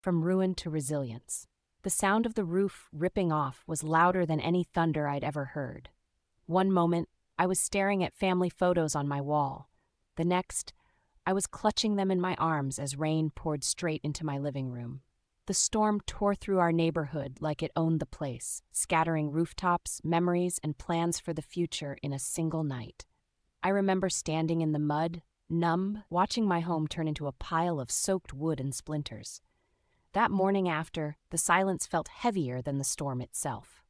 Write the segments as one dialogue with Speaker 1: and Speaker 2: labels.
Speaker 1: from ruin to resilience. The sound of the roof ripping off was louder than any thunder I'd ever heard. One moment, I was staring at family photos on my wall. The next, I was clutching them in my arms as rain poured straight into my living room. The storm tore through our neighborhood like it owned the place, scattering rooftops, memories, and plans for the future in a single night. I remember standing in the mud, numb, watching my home turn into a pile of soaked wood and splinters. That morning after, the silence felt heavier than the storm itself.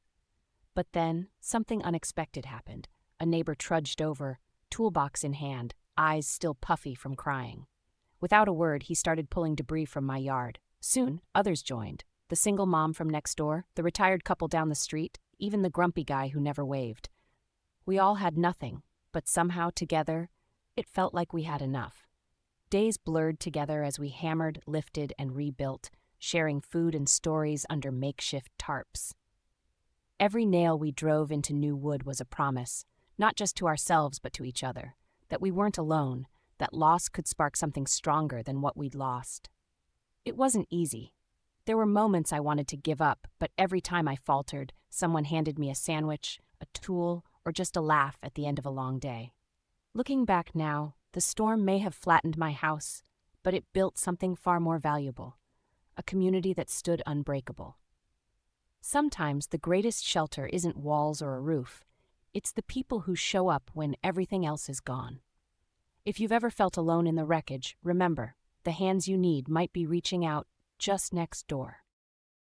Speaker 1: But then, something unexpected happened. A neighbor trudged over, toolbox in hand, eyes still puffy from crying. Without a word, he started pulling debris from my yard. Soon, others joined. The single mom from next door, the retired couple down the street, even the grumpy guy who never waved. We all had nothing, but somehow together, it felt like we had enough. Days blurred together as we hammered, lifted, and rebuilt, sharing food and stories under makeshift tarps. Every nail we drove into new wood was a promise, not just to ourselves but to each other, that we weren't alone, that loss could spark something stronger than what we'd lost. It wasn't easy. There were moments I wanted to give up, but every time I faltered, someone handed me a sandwich, a tool, or just a laugh at the end of a long day. Looking back now, the storm may have flattened my house, but it built something far more valuable, a community that stood unbreakable. Sometimes the greatest shelter isn't walls or a roof. It's the people who show up when everything else is gone. If you've ever felt alone in the wreckage, remember, the hands you need might be reaching out just next door.